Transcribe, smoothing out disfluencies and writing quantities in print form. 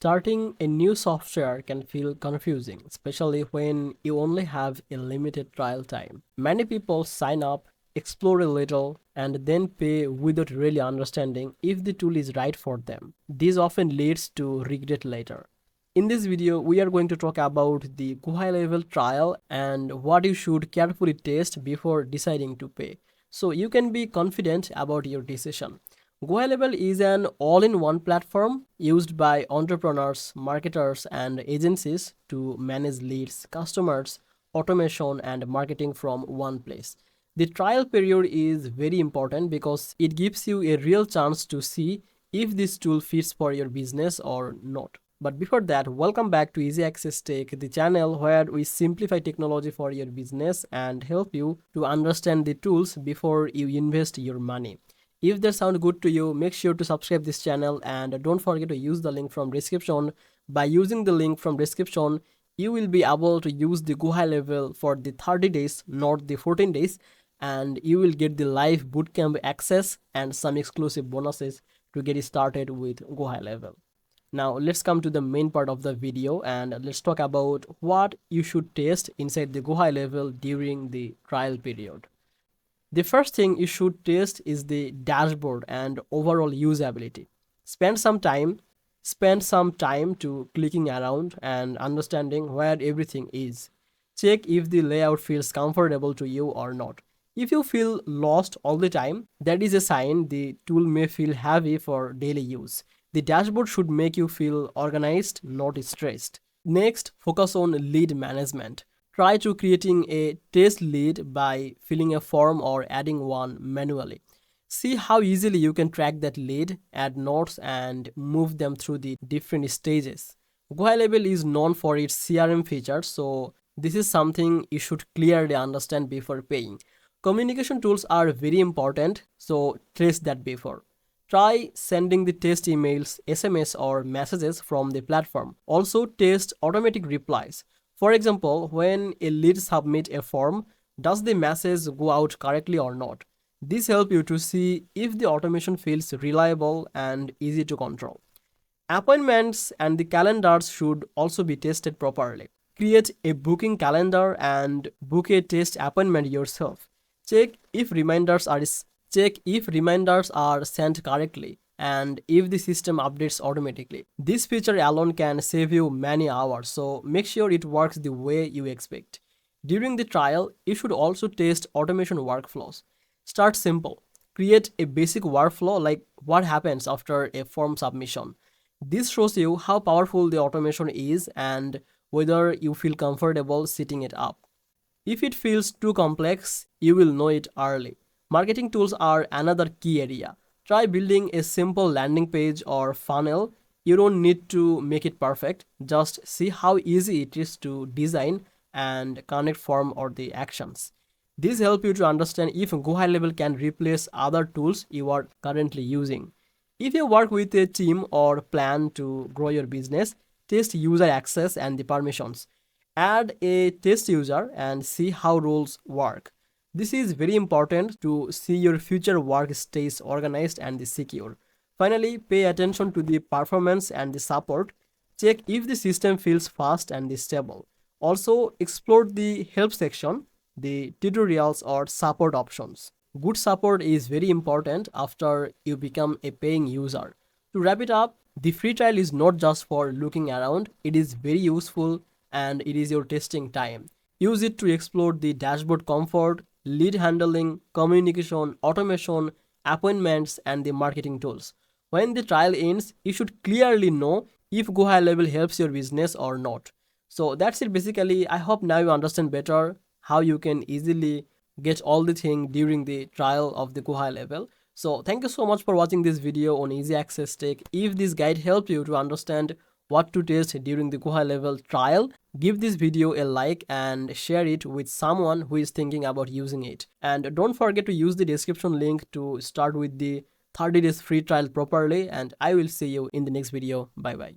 Starting a new software can feel confusing, especially when you only have a limited trial time. Many people sign up, explore a little, and then pay without really understanding if the tool is right for them. This often leads to regret later. In this video, we are going to talk about the GoHighLevel trial and what you should carefully test before deciding to pay, so you can be confident about your decision. GoHighLevel is an all-in-one platform used by entrepreneurs, marketers, and agencies to manage leads, customers, automation, and marketing from one place. The trial period is very important because it gives you a real chance to see if this tool fits for your business or not. But before that, welcome back to Easy Access Tech, the channel where we simplify technology for your business and help you to understand the tools before you invest your money. If that sounds good to you, make sure to subscribe this channel and don't forget to use the link from description. By using the link from description, you will be able to use the GoHighLevel for the 30 days, not the 14 days, and you will get the live bootcamp access and some exclusive bonuses to get started with GoHighLevel. Now let's come to the main part of the video and let's talk about what you should test inside the GoHighLevel during the trial period. The first thing you should test is the dashboard and overall usability. Spend some time to clicking around and understanding where everything is. Check if the layout feels comfortable to you or not. If you feel lost all the time, that is a sign the tool may feel heavy for daily use. The dashboard should make you feel organized, not stressed. Next, focus on lead management. Try to creating a test lead by filling a form or adding one manually. See how easily you can track that lead, add notes, and move them through the different stages. GoHighLevel is known for its CRM features, so this is something you should clearly understand before paying. Communication tools are very important, so test that before. Try sending the test emails, SMS, or messages from the platform. Also test automatic replies. For example, when a lead submits a form, does the message go out correctly or not? This helps you to see if the automation feels reliable and easy to control. Appointments and the calendars should also be tested properly. Create a booking calendar and book a test appointment yourself. Check if reminders are sent correctly and if the system updates automatically. This feature alone can save you many hours, so make sure it works the way you expect. During the trial, you should also test automation workflows. Start simple. Create a basic workflow like what happens after a form submission. This shows you how powerful the automation is and whether you feel comfortable setting it up. If it feels too complex, you will know it early. Marketing tools are another key area. Try building a simple landing page or funnel. You don't need to make it perfect. Just see how easy it is to design and connect form or the actions. This helps you to understand if GoHighLevel can replace other tools you are currently using. If you work with a team or plan to grow your business, test user access and the permissions. Add a test user and see how rules work. This is very important to see your future work stays organized and secure. Finally, pay attention to the performance and the support. Check if the system feels fast and stable. Also, explore the help section, the tutorials or support options. Good support is very important after you become a paying user. To wrap it up, the free trial is not just for looking around, it is very useful and it is your testing time. Use it to explore the dashboard comfort, lead handling, communication, automation, appointments, and the marketing tools. When the trial ends, you should clearly know if GoHighLevel helps your business or not. So that's it basically. I hope now you understand better how you can easily get all the thing during the trial of the GoHighLevel. So thank you so much for watching this video on Easy Access Tech. If this guide helped you to understand what to test during the GoHighLevel trial, give this video a like and share it with someone who is thinking about using it. And don't forget to use the description link to start with the 30 days free trial properly, and I will see you in the next video. Bye bye.